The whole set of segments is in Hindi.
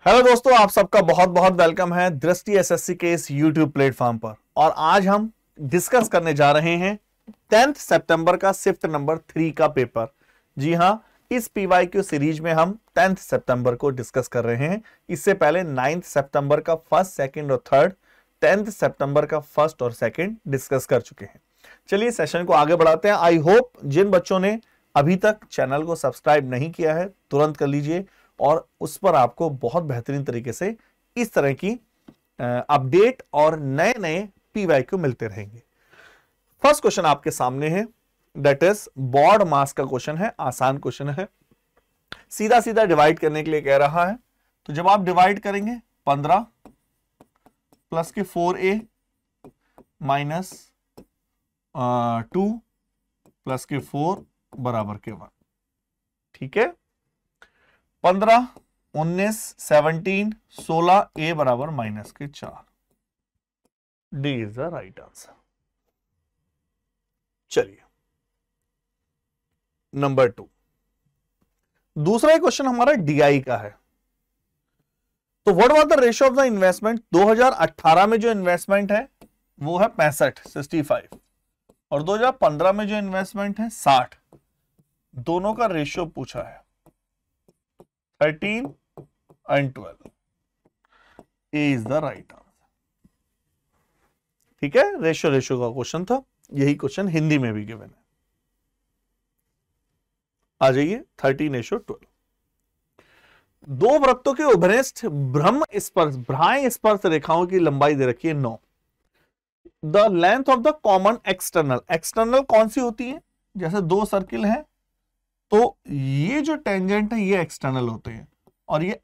हेलो दोस्तों, आप सबका बहुत बहुत वेलकम है दृष्टि एसएससी के इस यूट्यूब प्लेटफॉर्म पर। और आज हम डिस्कस करने जा रहे हैं 10th सितंबर का शिफ्ट नंबर 3 का पेपर। जी हां, इस पीवाईक्यू सीरीज में हम 10th सितंबर को डिस्कस कर रहे हैं। इससे पहले 9th सितंबर का फर्स्ट, सेकंड और थर्ड, 10th सितंबर का फर्स्ट और सेकंड डिस्कस कर चुके हैं। चलिए सेशन को आगे बढ़ाते हैं। आई होप जिन बच्चों ने अभी तक चैनल को सब्सक्राइब नहीं किया है तुरंत कर लीजिए, और उस पर आपको बहुत बेहतरीन तरीके से इस तरह की अपडेट और नए नए पीवाईक्यू मिलते रहेंगे। फर्स्ट क्वेश्चन आपके सामने है, दैट इज बोर्ड मास का क्वेश्चन है। आसान क्वेश्चन है, सीधा सीधा डिवाइड करने के लिए कह रहा है। तो जब आप डिवाइड करेंगे 15 प्लस के 4a माइनस 2 प्लस के 4 बराबर के 1। ठीक है, 15, 19, 17, 16, a बराबर माइनस के 4। D is the right answer. चलिए नंबर 2, दूसरा क्वेश्चन हमारा डीआई का है। तो what was the ratio of the investment. 2018 में जो इन्वेस्टमेंट है वो है 65 और 2015 में जो इन्वेस्टमेंट है 60। दोनों का रेशियो पूछा है 13 and 12। A is the right answer। ठीक है, रेशियो का क्वेश्चन था, यही क्वेश्चन हिंदी में भी गिवन है। आ जाइए 13:12। दो वृत्तों के उभयनिष्ठ भ्राय स्पर्श रेखाओं की लंबाई दे रखी है 9। The length of the common external कौन सी होती है। जैसे दो सर्किल हैं तो ये जो टेंजेंट है ये एक्सटर्नल होते हैं और ये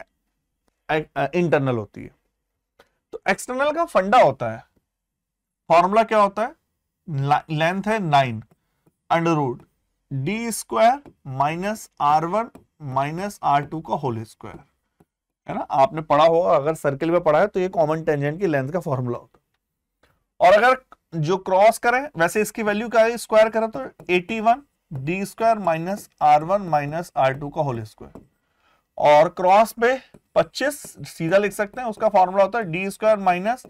इंटरनल होती है। तो एक्सटर्नल का फंडा होता है, फॉर्मूला क्या होता है, लेंथ है 9 under root D square minus R1 minus R2 का होल स्क्वायर, है ना। आपने पढ़ा होगा, अगर सर्किल में पढ़ा है तो ये कॉमन टेंजेंट की लेंथ का फॉर्मूला होता है। और अगर जो क्रॉस करें, वैसे इसकी वैल्यू क्या है, स्क्वायर करें तो 81 D square minus R1 minus R2 का होल स्क्वायर। और क्रॉस पे 25 सीधा लिख सकते हैं, उसका फॉर्मूला होता है D square minus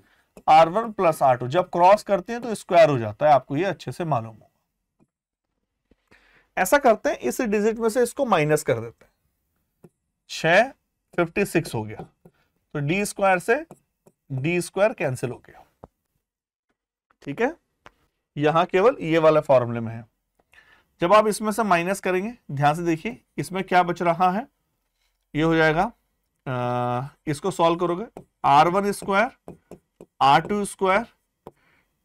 R1 plus R2। जब क्रॉस करते हैं तो स्क्वायर हो जाता है, आपको ये अच्छे से मालूम होगा। ऐसा करते हैं, इस डिजिट में से इसको माइनस कर देते हैं, 6 56 हो गया। तो डी स्क्वायर से डी स्क्वायर कैंसिल हो गया। ठीक है, यहां केवल ये वाले फॉर्मूले में है। जब आप इसमें से माइनस करेंगे, ध्यान से देखिए इसमें क्या बच रहा है, ये हो जाएगा, इसको सॉल्व करोगे R1 square R2 square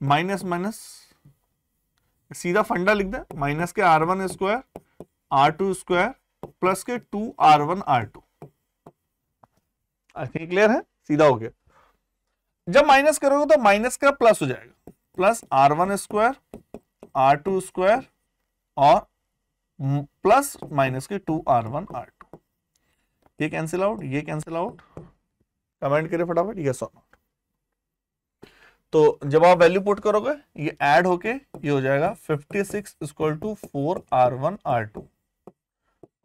minus minus, सीधा फंडा लिख दे, माइनस के R1 square R2 square plus के 2R1 R2। I think clear है, सीधा हो गया। जब माइनस करोगे तो माइनस का प्लस हो जाएगा, plus R1 square R2 square और प्लस माइनस के 2R1 R2। ये कैंसिल आउट, ये कैंसिल आउट। कमेंट करिए फटाफट यस और नॉट। तो जब आप वैल्यू पुट करोगे ये ऐड होके ये हो जाएगा 56 इक्वल टू 4R1 R2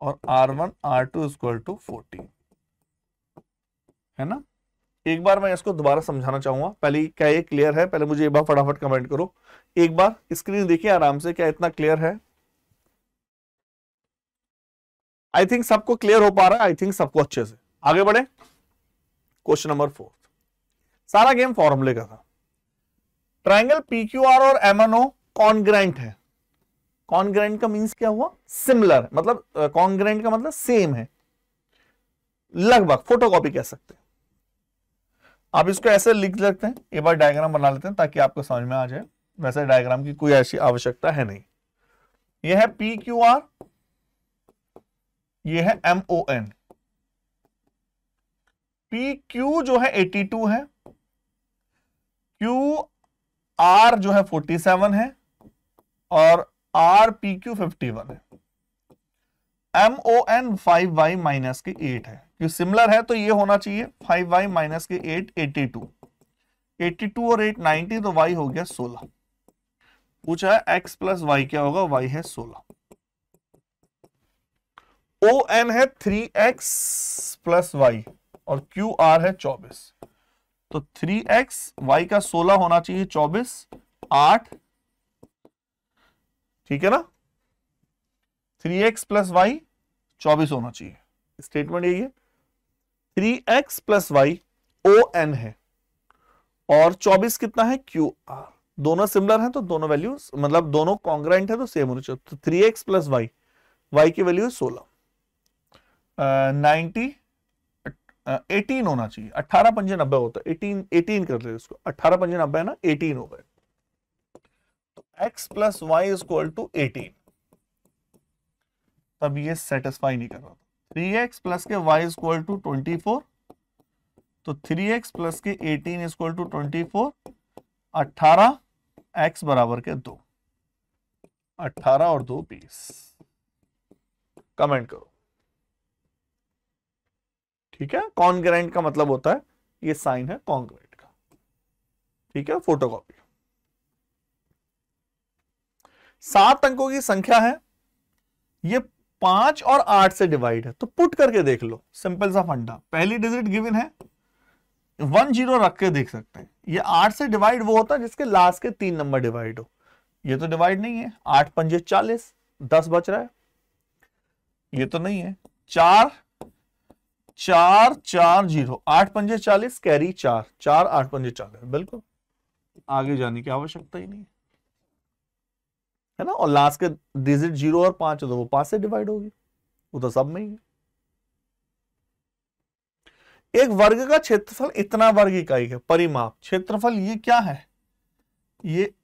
और R1 R2 इक्वल टू 14, है ना। एक बार मैं इसको दोबारा समझाना चाहूंगा, पहले क्या ये क्लियर है, पहले मुझे एक बार फटाफट कमेंट करो। एक बार स्क्रीन देखिए आराम से, क्या इतना क्लियर है। आई थिंक सबको क्लियर हो पा रहा है, आई थिंक सबको अच्छे से। आगे बढ़े, क्वेश्चन नंबर 4। सारा गेम फॉर्मूले का था। ट्रायंगल PQR और MNO कॉन्ग्रेंट है। कॉन्ग्रेंट का मींस क्या हुआ, सिमिलर, मतलब कॉन्ग्रेंट का मतलब सेम है, लगभग फोटोकॉपी कह सकते हैं। आप इसको ऐसे लिख सकते हैं, एक बार डायग्राम बना लेते हैं ताकि आपको समझ में आ जाए। वैसे डायग्राम की कोई ऐसी आवश्यकता है नहीं। यह है PQR, ये है MON। PQ जो है 82 है, QR जो है 47 है और RPQ 51 है। MON 5y माइनस के 8 है, क्योंकि सिमिलर है तो ये होना चाहिए 5y माइनस के 8 82। 82 और 8 90, तो y हो गया 16। पूछा है x प्लस वाई क्या होगा, y है 16। ON है 3x प्लस वाई, और क्यू आर है 24। तो 3x y का 16 होना चाहिए 24 8, ठीक है ना। 3x प्लस वाई 24 होना चाहिए, स्टेटमेंट यही है। 3x plus Y O N है और 24 कितना है क्यू आर। दोनों सिमिलर हैं तो दोनों वैल्यूज मतलब दोनों कॉन्ग्रेंट है तो सेम होना चाहिए। तो 3x प्लस वाई, वाई की वैल्यू 16, 90 18 होना चाहिए। 18 पंजे 90 होता है, 18 कर ले इसको, 18 पंजे 90 है ना, 18 हो गए। तो x plus Y is equal to 18। तब ये सेटिस्फाई नहीं कर रहा था। 3x प्लस के y इज इक्वल टू 24, तो 3x प्लस के 18 इज इक्वल टू 24, 18 x बराबर के 2, 18 और 2 20। कमेंट करो, ठीक है। कॉन्ग्रेंट का मतलब होता है, ये साइन है कॉन्ग्रेंट का, ठीक है। फोटोकॉपी। 7 अंकों की संख्या है, ये 5 और 8 से डिवाइड है, तो पुट करके देख लो, सिंपल सा फंडा। पहली डिजिट गिवन है, 1 0 रख के देख सकते हैं। ये 8 से डिवाइड वो होता है जिसके लास्ट के 3 नंबर डिवाइड हो। ये तो डिवाइड नहीं है, 8 पंजे 40, 10 बच रहा है। ये तो नहीं है, 4 4 4 0, 8 पंजे 40 कैरी 4, 4 8 पंजे 40, बिल्कुल आगे जाने की आवश्यकता ही नहीं है ना। और लास्ट के डिजिट 0 और 5 है तो वो 5 से डिवाइड होगी, वो तो सब में ही है। एक वर्ग का क्षेत्रफल इतना वर्ग इकाई है। परिमाप क्षेत्रफल ये क्या है, ये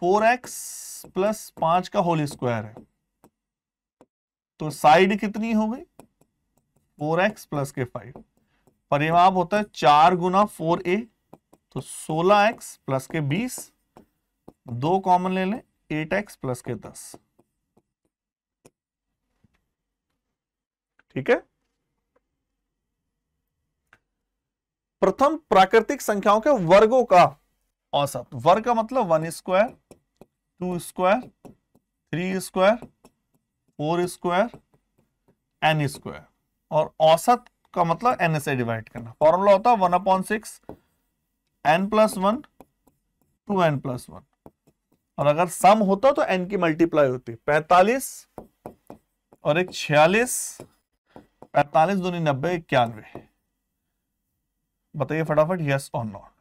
4x प्लस 5 का होल स्क्वायर है। तो साइड कितनी हो गई 4x प्लस के 5। परिमाप होता है 4 गुना 4a, तो 16x प्लस के 20, 2 कॉमन ले लें, 8x प्लस के 10, ठीक है। प्रथम प्राकृतिक संख्याओं के वर्गों का औसत। वर्ग का मतलब 1 square, 2 square, 3 square, 4 square, n square. और औसत का मतलब n से डिवाइड करना। फॉर्मूला होता है 1/6 n प्लस 1 2n प्लस 1। और अगर सम होता तो n की मल्टीप्लाई होती। 45 और एक 46, 45 दूनी 90, 91। बताइए फटाफट, यस और नॉट।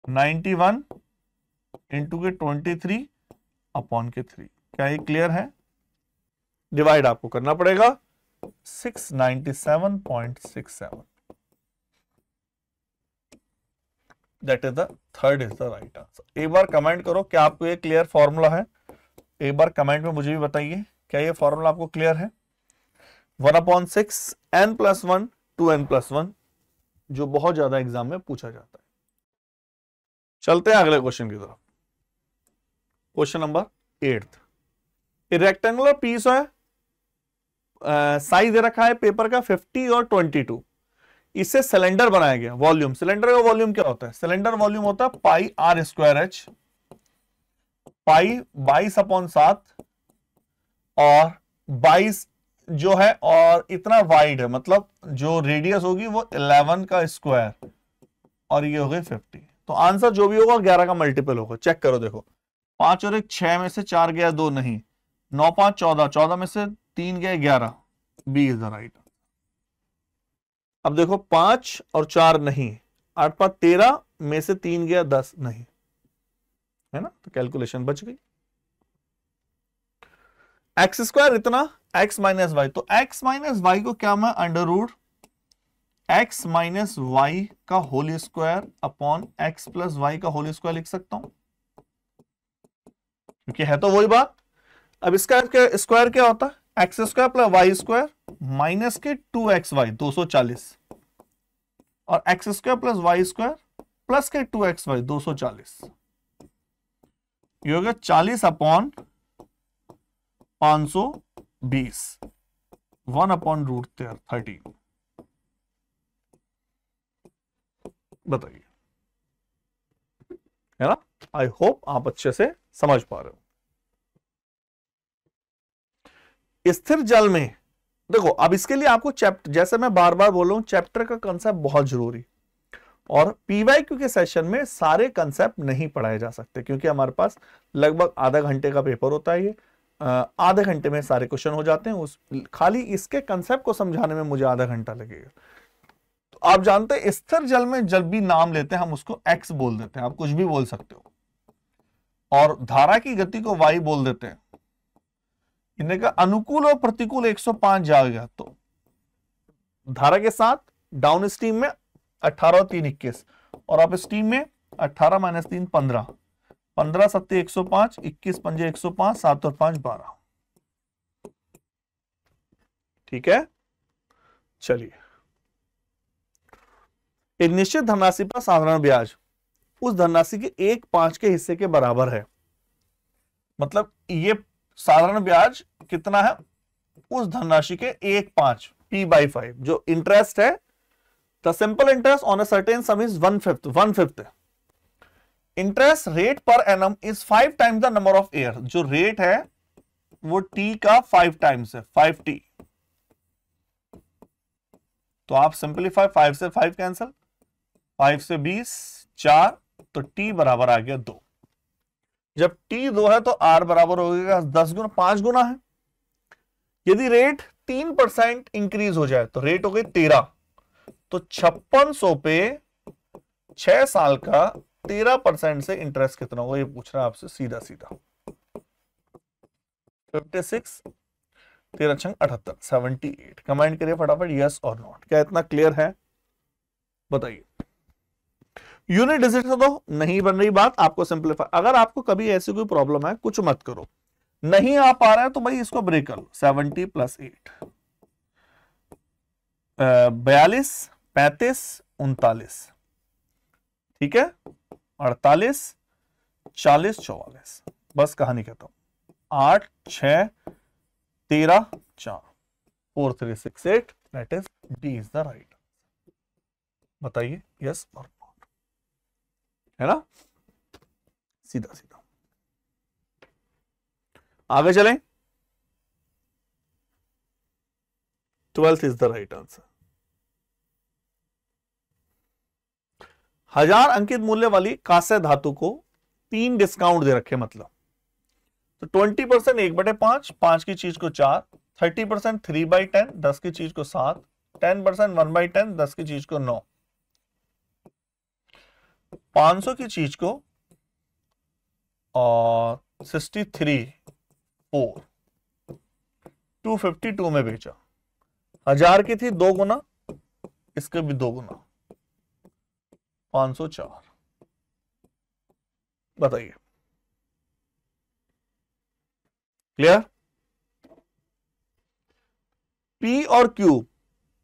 91 इंटू के 23 अपॉन के 3। क्या ये क्लियर है? डिवाइड आपको करना पड़ेगा 697.67। That is the third is the right answer. एक बार कमेंट करो क्या आपको ये क्लियर फॉर्मूला है। एक बार कमेंट में मुझे भी बताइए क्या ये फॉर्मूला आपको क्लियर है। 1/6 n प्लस 1 2n प्लस 1, जो बहुत ज्यादा एग्जाम में पूछा जाता है। चलते हैं अगले क्वेश्चन की तरफ। Question number 8। रेक्टेंगुलर पीस है, साइज दे रखा है पेपर का 50 और 22। इससे सिलेंडर बनाया गया। वॉल्यूम, सिलेंडर का वॉल्यूम क्या होता है? सिलेंडर वॉल्यूम होता है पाई r स्क्वायर h, पाई 22/7 और 22 जो है, और इतना वाइड है, मतलब जो रेडियस होगी वो 11 का स्क्वायर, और ये हो गई 50। तो आंसर जो भी होगा 11 का मल्टीपल होगा। चेक करो, देखो 5 और 1 6 में से 4 गया 2 नहीं, 9 5 14, 14 में से 3 गए 11, बी इज द राइट। अब देखो 5 और 4 नहीं, 8 5 13 में से 3 गया 10 नहीं, है ना, तो कैलकुलेशन बच गई। एक्स स्क्वायर इतना, एक्स माइनस वाई, तो एक्स माइनस वाई को क्या मैं under root x minus y का whole square upon x plus y का होल स्क्वायर लिख सकता हूं, क्योंकि है तो वही बात। अब इसका स्क्वायर क्या होता है? X square plus Y square minus के 2xy 240, और X square plus Y square plus के 2xy 240। ये हो गया 40 अपॉन 520, 1 अपॉन रूट 13। बताइए, है ना। आई होप आप अच्छे से समझ पा रहे हो। स्थिर जल में देखो अब इसके लिए आपको चैप्टर, जैसे मैं बार बार बोल रहा हूं, चैप्टर का कंसेप्ट बहुत जरूरी, और पीवाईक्यू के सेशन में सारे कंसेप्ट नहीं पढ़ाए जा सकते क्योंकि हमारे पास लगभग आधा घंटे का पेपर होता है। ये आधे घंटे में सारे क्वेश्चन हो जाते हैं, उस खाली इसके कंसेप्ट को समझाने में मुझे आधा घंटा लगेगा। तो आप जानते हैं स्थिर जल में जब भी नाम लेते हैं हम उसको एक्स बोल देते हैं, आप कुछ भी बोल सकते हो, और धारा की गति को वाई बोल देते हैं। इन्हें का अनुकूल और प्रतिकूल 105 जाएगा, तो धारा के साथ डाउन स्ट्रीम में 18 और 3 21, और अप स्ट्रीम में 18 - 3 15, 15 7 105, 21 पंजे 105, 7 और 5 12। ठीक है, चलिए। एक निश्चित धनराशि पर साधारण ब्याज उस धनराशि के 1/5 के हिस्से के बराबर है। मतलब ये साधारण ब्याज कितना है, उस धनराशि के 1/5 p/5 जो इंटरेस्ट है। The simple interest on a certain some is 1/5 interest rate per annum is 5 times the number of year. जो रेट है वो t का 5 टाइम्स है, 5t। तो आप सिंपलीफाई, 5 से 5 कैंसिल, 5 से 20 4, तो t बराबर आ गया 2। जब t 2 है तो r बराबर हो गया 10 गुना, 5 गुना है। यदि रेट 3% इंक्रीज हो जाए तो रेट हो गई 13, तो 5600 पे 6 साल का 13% से इंटरेस्ट कितना होगा, ये पूछ रहा है आपसे सीधा सीधा। 56 13 छंग 78, 78। कमेंट करिए फटाफट यस और नॉट। क्या इतना क्लियर है, बताइए। यूनिट डिजिट से तो नहीं बन रही बात, आपको सिंपलीफाई। अगर आपको कभी ऐसी कोई प्रॉब्लम है, कुछ मत करो, नहीं आ पा रहा है तो भाई इसको ब्रेक कर लो। 70 + 8 42 35 39, ठीक है, 48 40 44। बस कहानी कहता हूं, 8 6 13 4 4 3 6 8, that is D is the right. बताइए यस और नॉट, है ना, सीधा सीधा। आगे चलें। 12th is the right answer. 1000 अंकित मूल्य वाली कांस्य धातु को 3 डिस्काउंट दे रखे, मतलब तो 20% 1/5, 5 की चीज को 4, 30% 3/10, 10 की चीज को 7, 10% 1/10, 10 की चीज को 9, 500 की चीज को और 63 4 252 में बेचा। 1000 की थी 2 गुना, इसके भी 2 गुना, 504। बताइए, क्लियर। P और Q,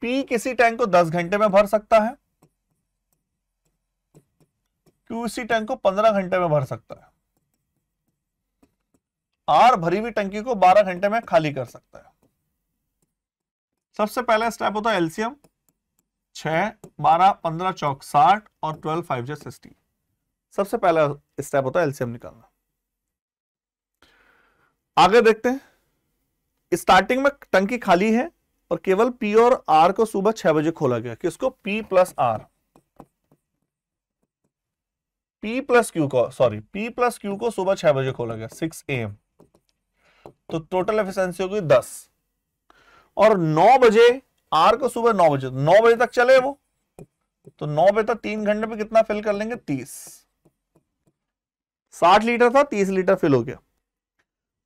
P किसी टैंक को 10 घंटे में भर सकता है, Q इसी टैंक को 15 घंटे में भर सकता है, R भरी हुई टंकी को 12 घंटे में खाली कर सकता है। सबसे पहला स्टेप होता है एलसीएम, 6 12 15 चौक 60 और 12 5 जा 60। सबसे पहला स्टेप होता है एलसीएम निकालना। आगे देखते हैं। स्टार्टिंग में टंकी खाली है और केवल P और R को सुबह 6 बजे खोला गया। किसको? P + R, P + Q को, सॉरी P + Q को सुबह 6 बजे खोला गया, 6 AM। तो टोटल एफिशिएंसी होगी 10। और 9 बजे R को सुबह 9 बजे, 9 बजे तक चले वो, तो 9 बजे तक 3 घंटे में कितना फिल कर लेंगे? 30। 60 लीटर था, 30 लीटर फिल हो गया।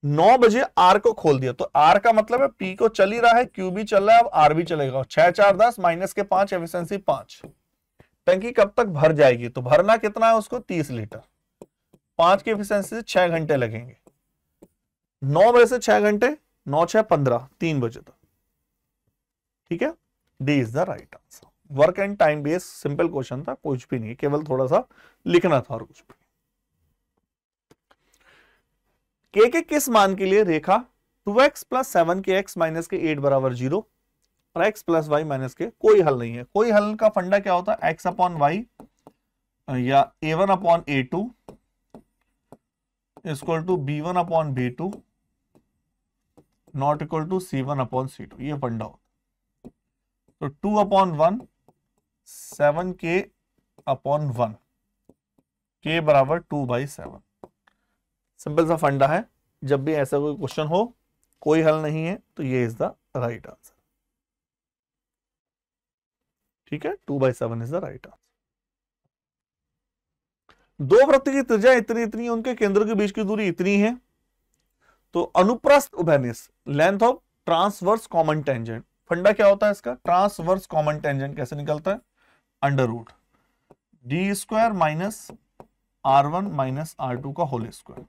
9 बजे R को खोल दिया, तो R का मतलब है P को चल ही रहा है, Q भी चल रहा है, अब R भी चलेगा। 6 4 10 माइनस के 5, एफिशिएंसी 5। टंकी कब तक भर जाएगी? तो भरना कितना है उसको? 30 लीटर। 5 की एफिशिएंसी से 6 घंटे लगेंगे। 9 बजे से 6 घंटे, 9 6 15, 3 बजे तक। ठीक है, D is the right answer. Work and time based simple question था, कुछ भी नहीं, केवल थोड़ा सा लिखना था और कुछ भी। k के किस मान के लिए रेखा 2x + 7kx - के 8 = 0 और x + y - के कोई हल नहीं है? कोई हल का फंडा क्या होता है? x/y या a1/a2 = b1/b2 not equal to C1 upon C2, ये फंडा होता। तो 2/1 7K अपॉन 1, K बराबर 2/7। सिंपल सा फंडा है, जब भी ऐसा कोई क्वेश्चन हो, कोई हल नहीं है, तो ये इज द राइट आंसर। ठीक है, 2/7 इज द राइट आंसर। दो वृत्त की त्रिज्या इतनी इतनी, उनके केंद्रों के बीच की दूरी इतनी है, तो अनुप्रस्थ उभयनिष्ठ length of transverse common tangent, फंडा क्या होता है इसका? ट्रांसवर्स कॉमन टेंजेंट कैसे निकलता है? Under root d² minus R1 minus R2 का होल स्क्वायर।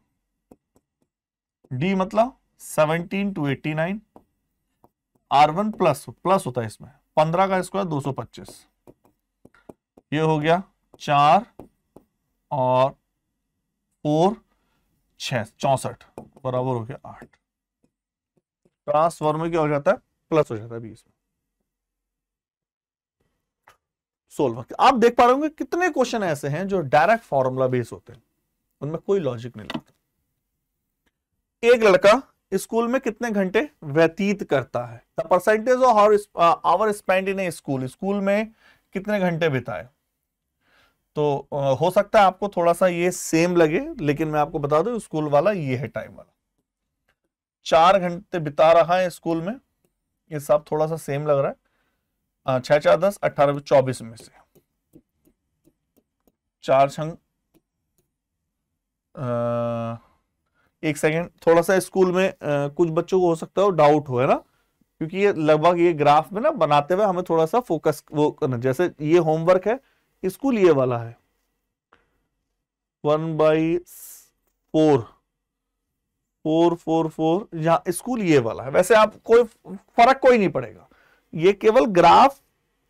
d मतलब 17 to 89, R1 प्लस होता है इसमें 15 का स्क्वायर 225, ये हो गया 4 और 4 6 64 बराबर हो गया 8। ट्रांसफॉर्म में क्या हो जाता है? प्लस हो जाता है बीच में। सोल्व। आप देख पा रहे होंगे कितने क्वेश्चन ऐसे हैं जो डायरेक्ट फॉर्मूला बेस होते हैं, उनमें कोई लॉजिक नहीं लगता। एक लड़का स्कूल में कितने घंटे व्यतीत करता है? The percentage of hour spend in a school, school में कितने घंटे बिताए। तो हो सकता है आपको थोड़ा सा ये सेम लगे, लेकिन मैं आपको बता दूं स्कूल वाला ये है टाइम वाला। 4 घंटे बिता रहा है स्कूल में, ये सब थोड़ा सा सेम लग रहा है। 6 4 10 18 24 में से 4 छंग, एक सेकेंड, थोड़ा सा स्कूल में कुछ बच्चों को हो सकता है डाउट हो, है ना, क्योंकि ये लगभग ये ग्राफ में ना बनाते हुए हमें थोड़ा सा फोकस वो करना। जैसे ये होमवर्क है, स्कूल ये वाला है 1/4 4 4 4, यहां स्कूल ये वाला है। वैसे आप कोई फर्क कोई नहीं पड़ेगा, ये केवल ग्राफ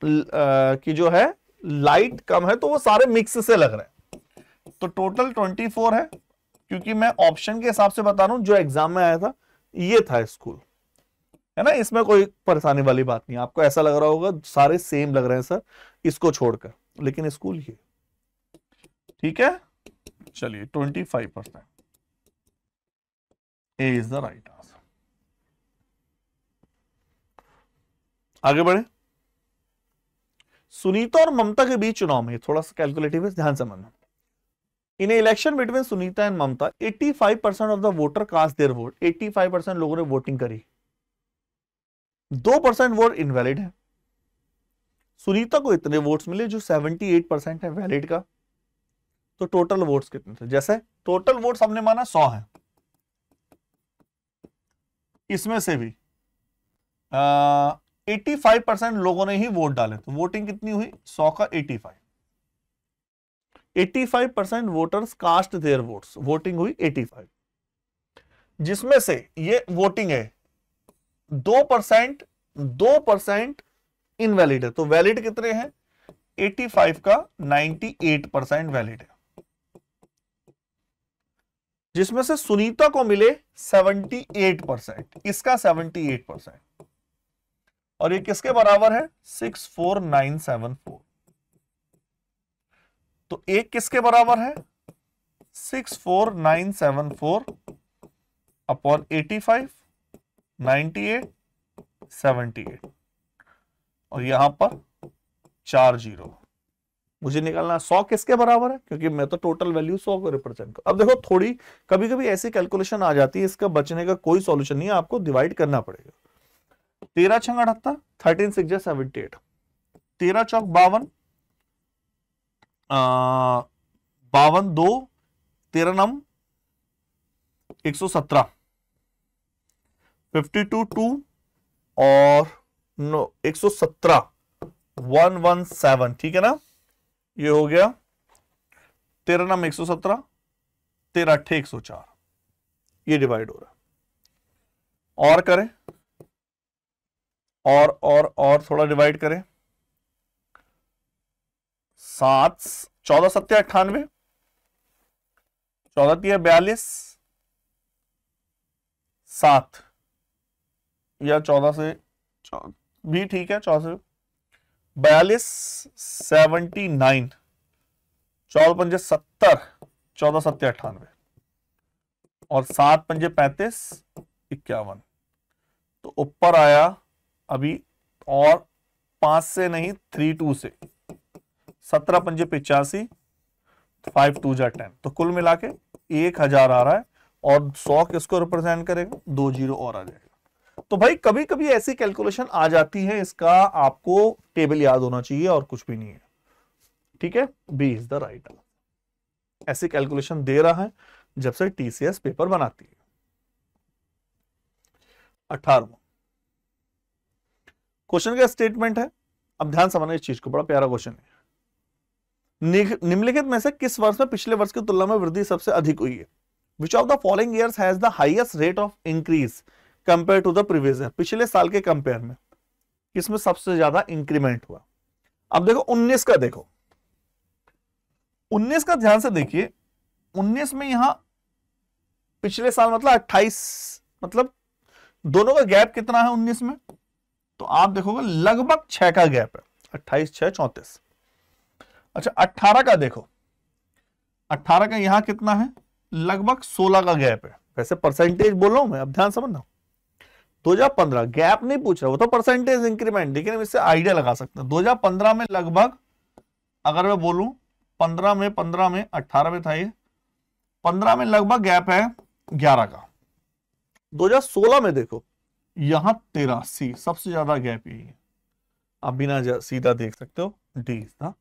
की जो है लाइट कम है, तो वो सारे मिक्स से लग रहे हैं। तो टोटल 24 है, क्योंकि मैं ऑप्शन के हिसाब से बता रहा हूं, जो एग्जाम में आया था ये था स्कूल, है ना। इसमें कोई परेशानी वाली बात नहीं। आपको ऐसा लग रहा होगा सारे सेम लग रहे हैं सर इसको छोड़कर, लेकिन स्कूल ये। ठीक है, चलिए 25%, ए इज द राइट आंसर। आगे बढ़े। सुनीता और ममता के बीच चुनाव में, थोड़ा सा कैलकुलेटिव है, ध्यान से समझना। In election between Sunita and Mamata 85% of the voter cast their vote, 85% लोगों ने वोटिंग करी, 2% वोट इनवैलिड है। सुनीता को इतने वोट्स मिले जो 78% है वैलिड का। तो टोटल वोट्स कितने थे? जैसे टोटल वोट्स हमने माना 100 है, इसमें से भी 85% लोगों ने ही वोट डाले, तो वोटिंग कितनी हुई? 100 का 85% voters cast their votes, voting हुई 85, जिसमें से ये वोटिंग है 2% इनवैलिड है। तो वैलिड कितने हैं? 85 का 98% वैलिड है, जिसमें से सुनीता को मिले 78%, इसका 78%, और ये किसके बराबर है? 64974। तो एक किसके बराबर है? 64974 अपॉन 85, 98, 78, और यहां पर 4 0। मुझे निकालना 100 किसके बराबर है, क्योंकि मैं तो टोटल वैल्यू 100 को रिप्रेजेंट कर। अब देखो थोड़ी कभी कभी ऐसी कैलकुलेशन आ जाती है, इसका बचने का कोई सॉल्यूशन नहीं है, आपको डिवाइड करना पड़ेगा। 13 छंग 78, 13 6 78, 13 चौक 52, 52 2, 13 नम 117, 52 2 और 117 117, ठीक है ना। ये हो गया 13 नम 117, 13 अट्ठे 104, ये डिवाइड हो रहा है। और करें, और थोड़ा डिवाइड करें। 7 14 7 98, 14 3 42, 7 या 14 से भी ठीक है, 14 से 42 79, 14 पंजे 70, 14 7 98, और 7 पंजे 35 51, तो ऊपर आया अभी, और 5 से नहीं 3 2 से 17 पंजे 85, 5 2 जा 10, तो कुल मिला के 1000 आ रहा है। और 100 किसको रिप्रेजेंट करेगा, 2 जीरो और आ जाएगा। तो भाई कभी कभी ऐसी कैलकुलेशन आ जाती है, इसका आपको टेबल याद होना चाहिए और कुछ भी नहीं है। ठीक है, B is the right answer. ऐसी कैलकुलेशन दे रहा है जब से टीसीएस पेपर बनाती है। 18वां क्वेश्चन का स्टेटमेंट है, अब ध्यान समझना इस चीज को, बड़ा प्यारा क्वेश्चन है। निम्नलिखित में से किस वर्ष में पिछले वर्ष की तुलना में वृद्धि सबसे अधिक हुई है? Which of the following years has the highest rate of increase compare to the previous year? पिछले साल के कंपेयर में किसमें सबसे ज्यादा इंक्रीमेंट हुआ? अब देखो 19 का, देखो 19 का ध्यान से देखिए। 19 में यहां पिछले साल मतलब 28, मतलब दोनों का गैप कितना है 19 में? तो आप देखोगे लगभग 6 का गैप है, 28 6 34। अच्छा 18 का देखो, 18 का यहां कितना है, लगभग 16 का गैप है। वैसे परसेंटेज बोल रहा हूं मैं, अब ध्यान समझना। 2015 गैप नहीं पूछ रहा, वो तो परसेंटेज इंक्रीमेंट, लेकिन हम इससे आइडिया लगा सकते हैं। 2015 में लगभग, अगर मैं बोलूं 15 में 18 में था ये, 15 में लगभग गैप है 11 का। 2016 में देखो यहां 13, सबसे ज्यादा गैप यही है। आप बिना सीधा देख सकते हो, D is the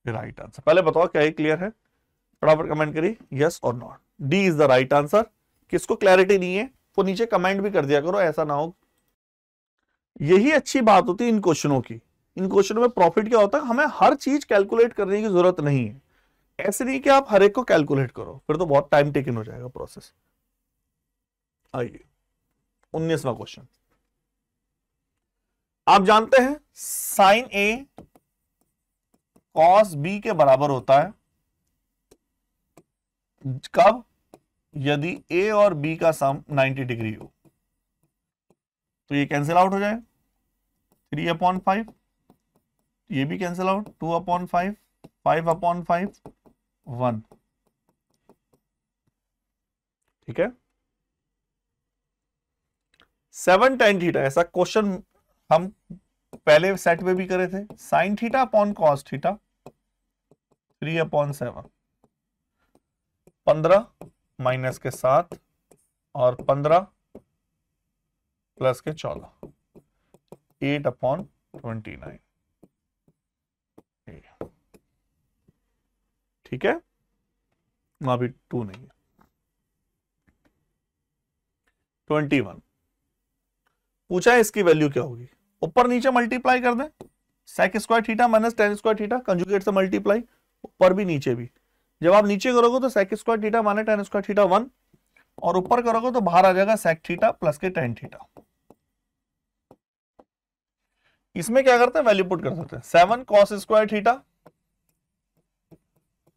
right answer. पहले बताओ क्या ये क्लियर है? फटाफट कमेंट करिए यस और not. D is the right answer. किसको क्लैरिटी नहीं है वो नीचे कमेंट भी कर दिया करो, ऐसा ना हो। यही अच्छी बात होती है इन क्वेश्चनों की। इन क्वेश्चनों में प्रॉफिट क्या होता है, हमें हर चीज कैलकुलेट करने की जरूरत नहीं है। ऐसे नहीं कि आप हर एक को कैलकुलेट करो, फिर तो बहुत टाइम टेकन हो जाएगा प्रोसेस। आइए 19वां क्वेश्चन। आप जानते हैं साइन ए कॉस बी के बराबर होता है कब? यदि ए और बी का सम 90 डिग्री हो। तो ये कैंसिल आउट हो जाए, 3/5, ये भी कैंसिल आउट, 2/5, 5/5, 1। ठीक है, 7 tan थीटा, ऐसा क्वेश्चन हम पहले सेट में भी करे थे। Sine theta upon cos theta 3/7, 15 minus के 7 और 15 प्लस के 14, 8/29। ठीक है, वहां भी 2 नहीं है। 21 पूछा है इसकी वैल्यू क्या होगी? ऊपर नीचे मल्टीप्लाई कर दें, sec square theta minus tan square theta, conjugate से मल्टीप्लाई, ऊपर भी नीचे भी। जब आप नीचे करोगे तो sec square theta minus tan square theta 1, और ऊपर करोगे तो बाहर आ जाएगा सेक थीटा प्लस के टेन थीटा। इसमें क्या करते हैं, वैल्यू पुट कर सकते हैं। 7 cos square theta,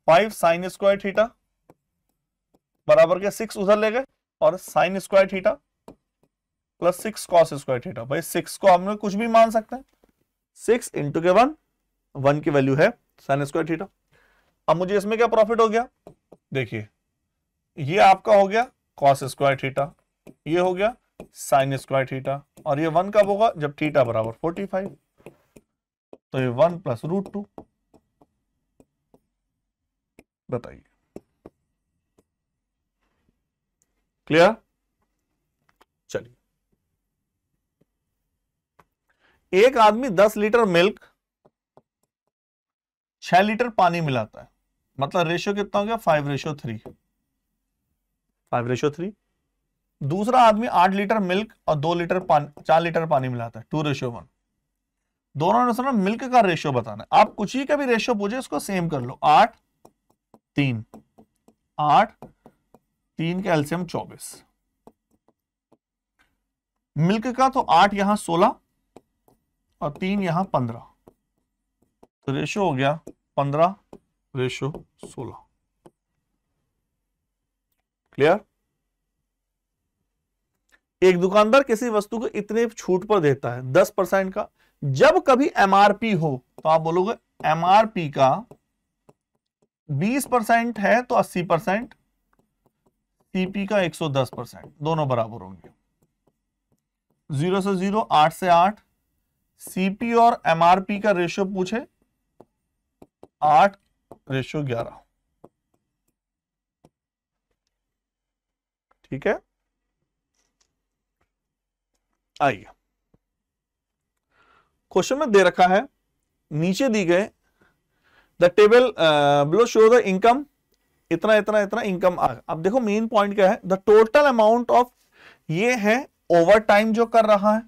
5 sine square theta बराबर के 6 उधर ले गए, और sine square theta plus 6 cos square theta. भाई 6 को हमने कुछ भी मान सकते हैं, 6 इंटू के 1 की वैल्यू है साइन स्क्वायर थीटा। अब मुझे इसमें क्या प्रॉफिट हो गया, देखिए ये आपका हो गया कॉस स्क्वायर थीटा, ये हो गया साइन स्क्वायर थीटा, और ये 1 कब होगा, जब थीटा बराबर 45, तो ये 1 प्लस √2। बताइए, क्लियर? चलिए, एक आदमी 10 लीटर मिल्क 6 लीटर पानी मिलाता है, मतलब रेशियो कितना हो गया, 5:3, 5:3। दूसरा आदमी 8 लीटर मिल्क और 2 लीटर पानी 4 लीटर पानी मिलाता है, 2:1। दोनों ने मिल्क का रेशियो बताना है। आप कुछ ही का भी रेशियो पूछे इसको सेम कर लो, 8 3, 8 3 का एलसीएम 24। मिल्क का तो 8 यहां 16 और 3 यहां 15, तो रेशियो हो गया 15:16। क्लियर? एक दुकानदार किसी वस्तु को इतने छूट पर देता है 10% का। जब कभी एमआरपी हो तो आप बोलोगे एमआरपी का 20% है तो 80%, सीपी का 110%, दोनों बराबर होंगे। 0 से 0, 8 से 8, सीपी और एमआरपी का रेशियो पूछे 8:11। ठीक है, आइए क्वेश्चन में दे रखा है, नीचे दी गए the table below show the income, इतना इतना इतना इनकम। अब देखो मेन पॉइंट क्या है, द टोटल अमाउंट ऑफ, ये है ओवर टाइम जो कर रहा है,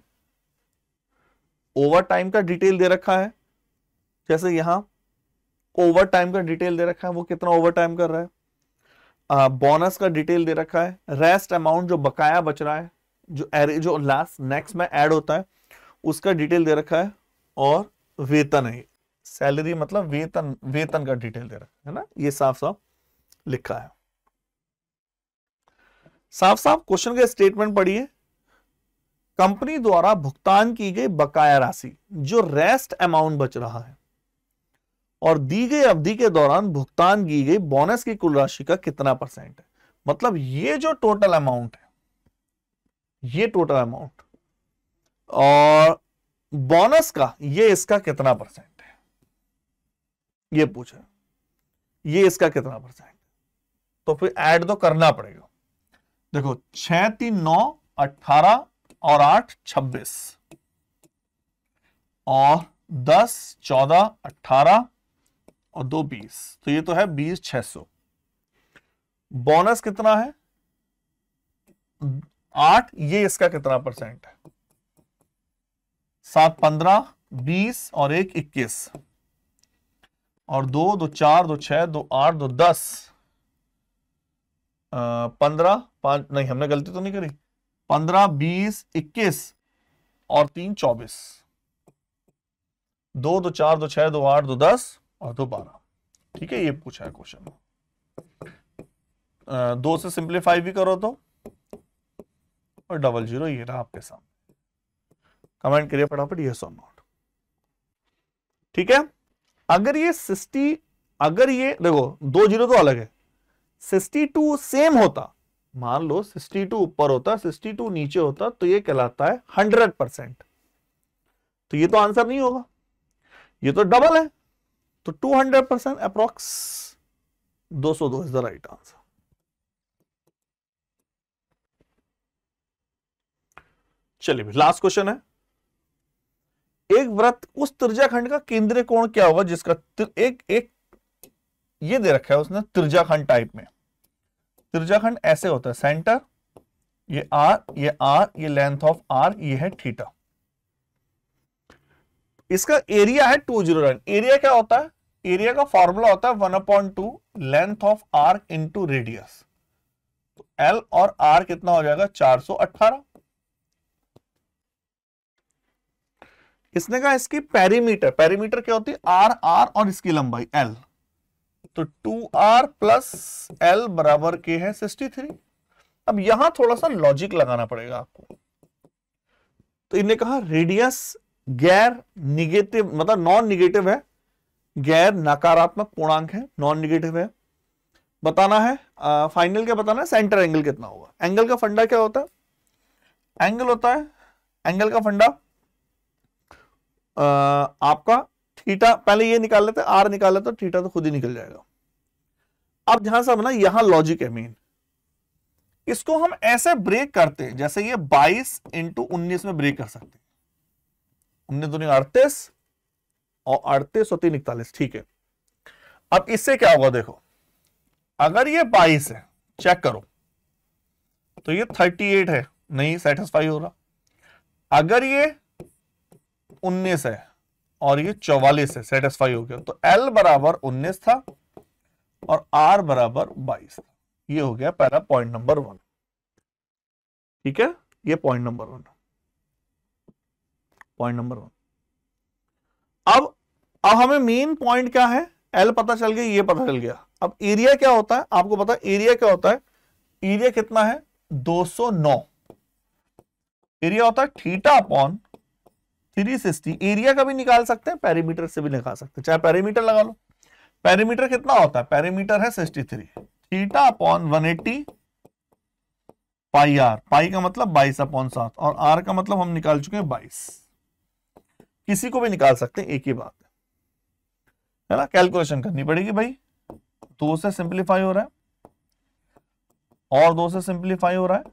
ओवर टाइम का डिटेल दे रखा है, जैसे यहां ओवर टाइम का डिटेल दे रखा है, वो कितना ओवर टाइम कर रहा है, बोनस का डिटेल दे रखा है, रेस्ट अमाउंट जो बकाया बच रहा है, जो लास्ट नेक्स्ट में ऐड होता है उसका डिटेल दे रखा है, और वेतन है, सैलरी मतलब वेतन, वेतन का डिटेल दे रखा है ना, ये साफ साफ लिखा है। साफ साफ क्वेश्चन का स्टेटमेंट पढ़िए, कंपनी द्वारा भुगतान की गई बकाया राशि जो रेस्ट अमाउंट बच रहा है और दी गई अवधि के दौरान भुगतान की गई बोनस की कुल राशि का कितना परसेंट है। मतलब ये जो टोटल अमाउंट है, ये टोटल अमाउंट और बोनस का ये इसका कितना परसेंट है, ये पूछा, ये इसका कितना परसेंट, तो फिर ऐड तो करना पड़ेगा। देखो 6 3 9 18 और 8 26 और 10 14 18 और 2 20, तो ये तो है 20 600। बोनस कितना है 8, ये इसका कितना परसेंट है, 7 15 20 और 1 21 और 2 2 4 2 6 2 8 2 10 15 5, नहीं हमने गलती तो नहीं करी, 15 20 21 और 3 24, 2 2 4 2 6 2 8 2 10 और 2 12। ठीक है, ये पूछा है क्वेश्चन। 2 से सिंप्लीफाई भी करो तो, और 00 ये रहा आपके सामने। कमेंट करिए फटाफट यस और नॉट। ठीक है, अगर ये 60, अगर ये देखो 2 0 तो अलग है, 62 सेम होता, मान लो 62 ऊपर होता 62 नीचे होता, तो ये कहलाता है 100%। तो ये तो आंसर नहीं होगा, ये तो डबल है, तो 200% approx 202 is the right answer. चलिए लास्ट क्वेश्चन है, एक वृत्त उस त्रिज्याखंड का केंद्रीय कोण क्या होगा जिसका एक ये दे रखा है उसने त्रिज्याखंड टाइप में। त्रिज्याखंड ऐसे होता है, सेंटर ये आर, ये लेंथ ऑफ आर, ये है थीटा, इसका एरिया है 209। एरिया क्या होता है, एरिया का फॉर्मूला होता है 1/2 length of arc into radius, तो एल और आर कितना हो जाएगा 418। इसने कहा इसकी पेरीमीटर, पेरीमीटर क्या होती है आर और इसकी लंबाई एल, तो 2r प्लस एल बराबर के है 63। अब यहां थोड़ा सा लॉजिक लगाना पड़ेगा आपको। तो इन्हें कहा रेडियस गैर निगेटिव, मतलब नॉन निगेटिव है, गैर नकारात्मक पूर्णांक है, नॉन निगेटिव है। बताना है फाइनल क्या बताना है, सेंटर एंगल कितना होगा। एंगल का फंडा क्या होता है, एंगल होता है, एंगल का फंडा आपका थीटा, पहले ये निकाल लेते हैं, आर निकाल लेते, तो थीटा तो खुद ही निकल जाएगा। अब ध्यान से ना, यहां लॉजिक है मेन, इसको हम ऐसे ब्रेक करते हैं जैसे ये 22 इंटू 19 में ब्रेक कर सकते हैं, 19 दूनी 38 और 38 और 3 41। ठीक है, अब इससे क्या होगा देखो, अगर ये 22 है चेक करो तो ये 38 है, नहीं सेटिस्फाई हो रहा। अगर ये 19 है और ये 44 है, सेटिस्फाई हो गया। तो L बराबर 19 था और R बराबर 22 था। ये हो गया पहला पॉइंट नंबर 1। ठीक है, ये पॉइंट नंबर 1, पॉइंट नंबर 1। अब हमें मेन पॉइंट क्या है, L पता चल गया, ये पता चल गया। अब एरिया क्या होता है, आपको पता है एरिया क्या होता है, एरिया कितना है 209। एरिया होता है थीटा अपॉन 360। एरिया का भी निकाल सकते हैं, पेरीमीटर से भी निकाल सकते हैं, चाहे पेरीमीटर लगा लो। पेरीमीटर कितना होता है, पेरीमीटर है 63, थीटा अपॉन 180 पाई आर, पाई का मतलब 22/7 और आर का मतलब हम निकाल चुके हैं 22। किसी को भी निकाल सकते हैं, एक ही बात है ना। कैलकुलेशन करनी पड़ेगी भाई, 2 से सिंप्लीफाई हो रहा है और 2 से सिंप्लीफाई हो रहा है,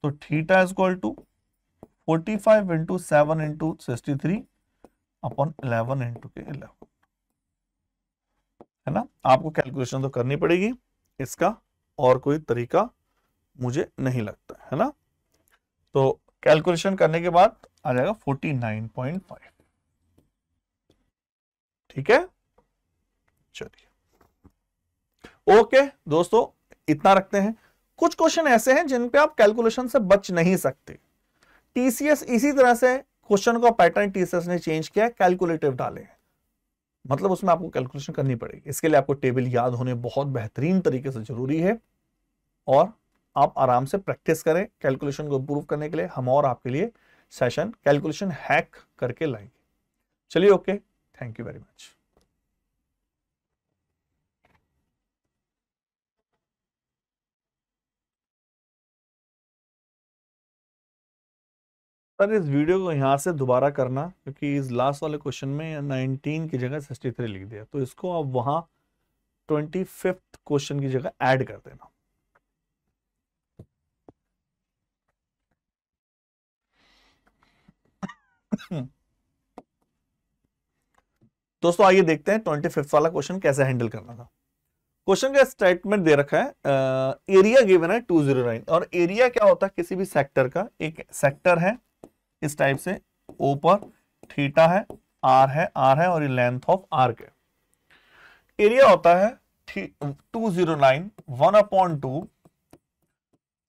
तो theta is equal to 45 into 7 into 63 upon 11 into के 11, है ना। आपको कैलकुलेशन तो करनी पड़ेगी इसका, और कोई तरीका मुझे नहीं लगता है ना। तो कैलकुलेशन करने के बाद आ जाएगा 49.5। ठीक है, चलिए ओके दोस्तों, इतना रखते हैं। कुछ क्वेश्चन ऐसे हैं जिन पे आप कैलकुलेशन से बच नहीं सकते। टीसीएस इसी तरह से क्वेश्चन का पैटर्न टीसीएस ने चेंज किया है, कैलकुलेटिव डाले हैं, मतलब उसमें आपको कैलकुलेशन करनी पड़ेगी। इसके लिए आपको टेबल याद होने बहुत बेहतरीन तरीके से जरूरी है, और आप आराम से प्रैक्टिस करें कैलकुलेशन को इंप्रूव करने के लिए। हम और आपके लिए सेशन कैलकुलेशन हैक करके लाएंगे। चलिए okay, thank you very much. Sir इस वीडियो को यहाँ से दोबारा करना, क्योंकि इस लास्ट वाले क्वेश्चन में 19 की जगह 63 लिख दिया, तो इसको आप वहां 25th क्वेश्चन की जगह ऐड कर देना। दोस्तों आइए देखते हैं 25th वाला क्वेश्चन कैसे हैंडल करना था। क्वेश्चन का स्टेटमेंट दे रखा है, एरिया गिवन है 209, और एरिया क्या होता है किसी भी सेक्टर का। एक सेक्टर है इस टाइप से, ऊपर थीटा है, आर है और ये लेंथ ऑफ आर्क है। एरिया होता है 209 1/2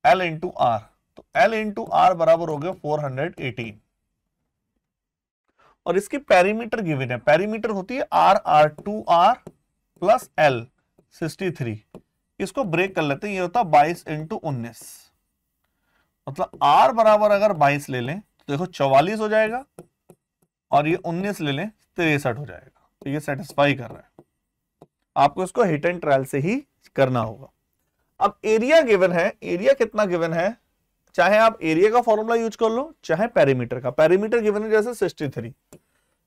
एल इंटू आर, तो एल इंटू आर बराबर हो गया 418। और इसकी पेरीमीटर गिवन है, पेरीमीटर होती है R2R प्लस L 63। इसको ब्रेक कर लेते हैं, ये होता है 22 इंटू 19, मतलब R बराबर अगर 22 ले लें तो देखो 44 हो जाएगा, और ये 19 ले लें 63 हो जाएगा। तो ये सेटिस्फाई कर रहा है। आपको इसको हिट एंड ट्रायल से ही करना होगा। अब एरिया गिवन है, एरिया कितना गिवन है, चाहे आप एरिया का फॉर्मूला यूज कर लो चाहे पेरीमीटर का। पेरीमीटर गिवन है जैसे 63,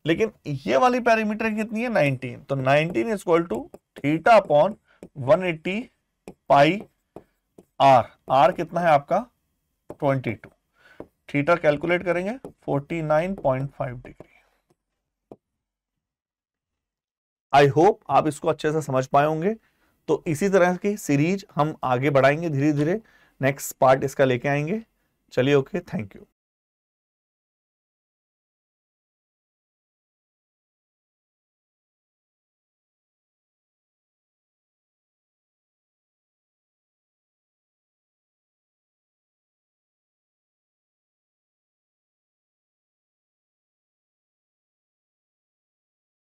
लेकिन ये वाली पेरीमीटर कितनी है 19, तो 19 is equal to theta upon 180 pi r. R कितना है आपका 22। थीटा कैलकुलेट करेंगे 49.5 डिग्री। आई होप आप इसको अच्छे से समझ पाए होंगे। तो इसी तरह की सीरीज हम आगे बढ़ाएंगे धीरे धीरे, नेक्स्ट पार्ट इसका लेके आएंगे। चलिए ओके, थैंक यू।